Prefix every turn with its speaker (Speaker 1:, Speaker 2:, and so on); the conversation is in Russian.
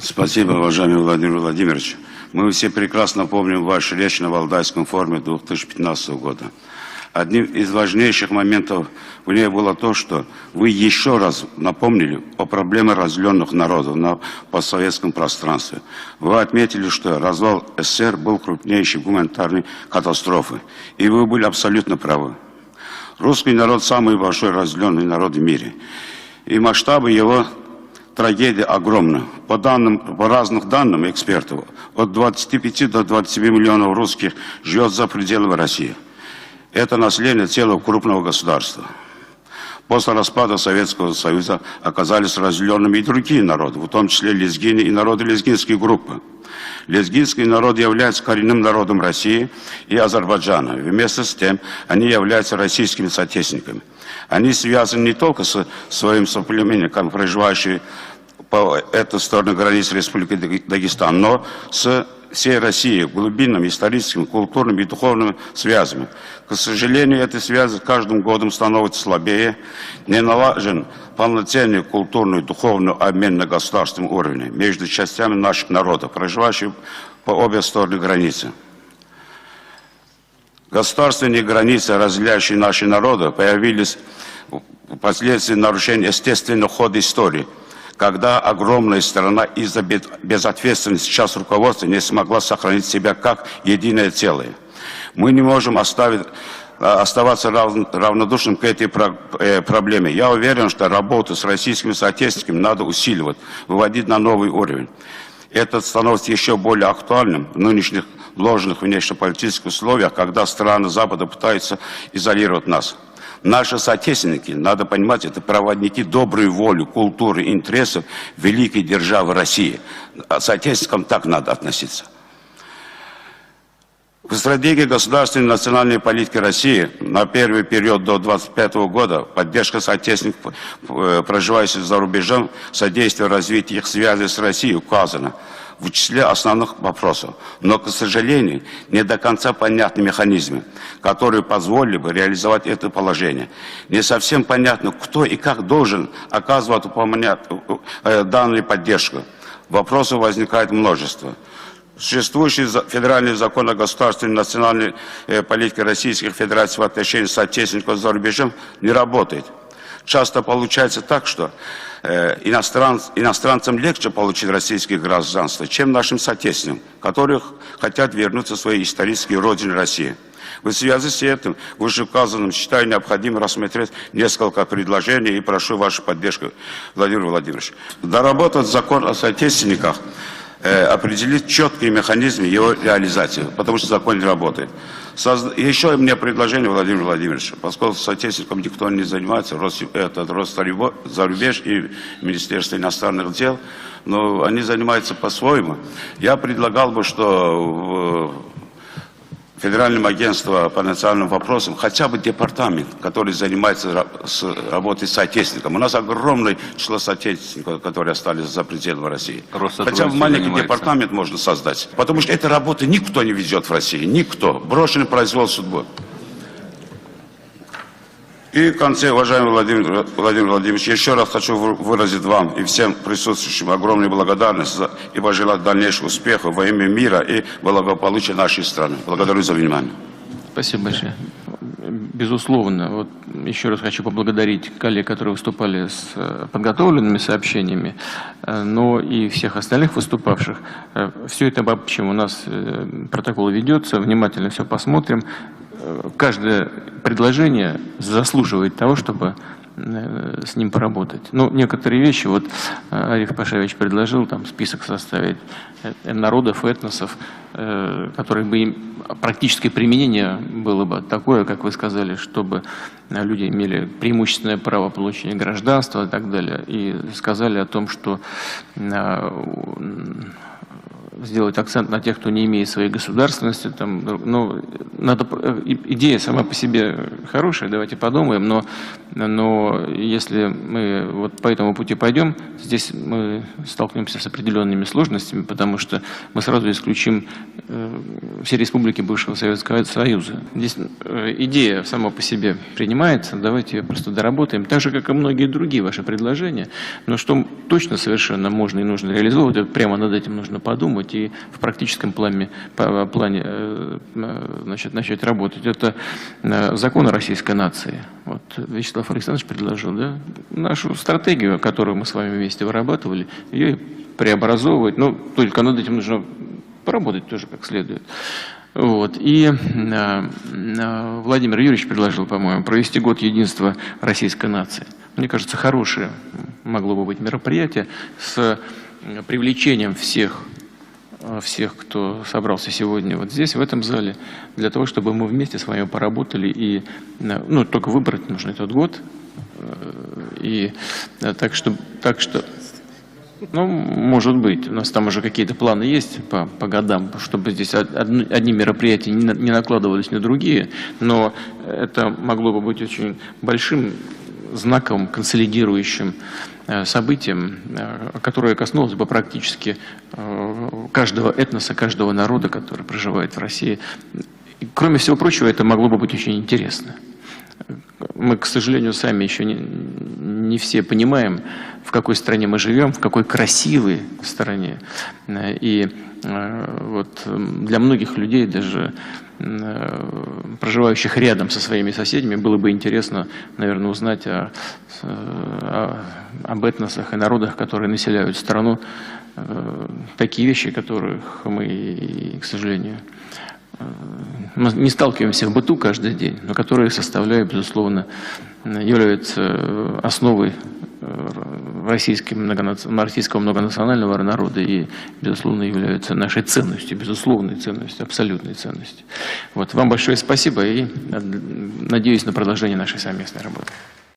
Speaker 1: Спасибо, уважаемый Владимир Владимирович. Мы все прекрасно помним вашу речь на Валдайском форуме 2015 года. Одним из важнейших моментов в ней было то, что вы еще раз напомнили о проблеме разделенных народов на постсоветском пространстве. Вы отметили, что развал СССР был крупнейшей гуманитарной катастрофой. И вы были абсолютно правы. Русский народ – самый большой разделенный народ в мире. И масштабы его трагедия огромна. По разным данным экспертов, от 25 до 27 миллионов русских живет за пределами России. Это население целого крупного государства. После распада Советского Союза оказались разделенными и другие народы, в том числе лезгины и народы лезгинской группы. Лезгинский народ является коренным народом России и Азербайджана. Вместе с тем они являются российскими соотечественниками. Они связаны не только со своим соплеменником, проживающим по эту сторону границы Республики Дагестан, но с всей России глубинными историческими, культурными и духовными связями. К сожалению, эти связи с каждым годом становятся слабее, не налажен полноценный культурный и духовный обмен на государственном уровне между частями наших народов, проживающих по обе стороны границы. Государственные границы, разделяющие наши народы, появились впоследствии нарушения естественного хода истории, когда огромная страна из-за безответственности сейчас руководства не смогла сохранить себя как единое целое. Мы не можем оставаться равнодушным к этой проблеме. Я уверен, что работу с российскими соотечественниками надо усиливать, выводить на новый уровень. Это становится еще более актуальным в нынешних ложных внешнеполитических условиях, когда страны Запада пытаются изолировать нас. Наши соотечественники, надо понимать, это проводники доброй воли, культуры, интересов великой державы России. А соотечественникам так надо относиться. В стратегии государственной национальной политики России на первый период до 2025 года поддержка соотечественников, проживающих за рубежом, содействие развитию их связей с Россией указана в числе основных вопросов. Но, к сожалению, не до конца понятны механизмы, которые позволили бы реализовать это положение. Не совсем понятно, кто и как должен оказывать данную поддержку. Вопросов возникает множество. Существующий федеральный закон о государственной национальной политике Российской Федерации в отношении соотечественников за рубежом не работает. Часто получается так, что иностранцам легче получить российское гражданство, чем нашим соотечественникам, которые хотят вернуться в свои исторические родины России. В связи с этим, вышеуказанным, считаю необходимо рассмотреть несколько предложений и прошу вашу поддержку, Владимир Владимирович. Доработать закон о соотечественниках, определить четкие механизмы его реализации, потому что закон не работает. Еще у меня предложение, Владимир Владимирович, поскольку соотечественником никто не занимается, Росстарибеж и Министерство иностранных дел, но они занимаются по-своему. Я предлагал бы, что Федеральным агентством по национальным вопросам, хотя бы департамент, который занимается работой с соотечественником. У нас огромное число соотечественников, которые остались за пределами России. Хотя бы маленький департамент можно создать. Потому что этой работы никто не ведет в России. Никто. Брошенный произвол судьбы. И в конце, уважаемый Владимир Владимирович, еще раз хочу выразить вам и всем присутствующим огромную благодарность и пожелать дальнейших успехов во имя мира и благополучия нашей страны. Благодарю за внимание.
Speaker 2: Спасибо большое. Безусловно, вот еще раз хочу поблагодарить коллег, которые выступали с подготовленными сообщениями, но и всех остальных выступавших. Все это обобщим. У нас протокол ведется, внимательно все посмотрим. Каждое предложение заслуживает того, чтобы с ним поработать. Ну, некоторые вещи, вот Ариф Пашевич предложил там список составить народов, этносов, которые бы им практическое применение было бы такое, как вы сказали, чтобы люди имели преимущественное право получения гражданства и так далее. И сказали о том, что сделать акцент на тех, кто не имеет своей государственности. Там, ну, идея сама по себе хорошая, давайте подумаем, но если мы вот по этому пути пойдем, здесь мы столкнемся с определенными сложностями, потому что мы сразу исключим все республики бывшего Советского Союза. Здесь идея сама по себе принимается, давайте ее просто доработаем, так же, как и многие другие ваши предложения. Но что точно совершенно можно и нужно реализовывать, вот прямо над этим нужно подумать и в практическом плане значит, начать работать. Это закон о российской нации. Вот Вячеслав Александрович предложил, да, нашу стратегию, которую мы с вами вместе вырабатывали, ее преобразовывать, но только над этим нужно поработать тоже как следует. Вот. И Владимир Юрьевич предложил, по-моему, провести год единства российской нации. Мне кажется, хорошее могло бы быть мероприятие с привлечением всех, кто собрался сегодня вот здесь, в этом зале, для того, чтобы мы вместе с вами поработали. И, ну, только выбрать нужно этот год. И так что, ну, может быть, у нас там уже какие-то планы есть по годам, чтобы здесь одни мероприятия не накладывались на другие, но это могло бы быть очень большим знаковым, консолидирующим событием, которое коснулось бы практически каждого этноса, каждого народа, который проживает в России. И, кроме всего прочего, это могло бы быть очень интересно. Мы, к сожалению, сами еще не все понимаем, в какой стране мы живем, в какой красивой стране. И вот для многих людей, даже проживающих рядом со своими соседями, было бы интересно, наверное, узнать об этносах и народах, которые населяют страну, такие вещи, которых мы, к сожалению, мы не сталкиваемся в быту каждый день, но которые составляют, безусловно, являются основой российского многонационального народа и, безусловно, являются нашей ценностью, безусловной ценностью, абсолютной ценностью. Вот. Вам большое спасибо и надеюсь на продолжение нашей совместной работы.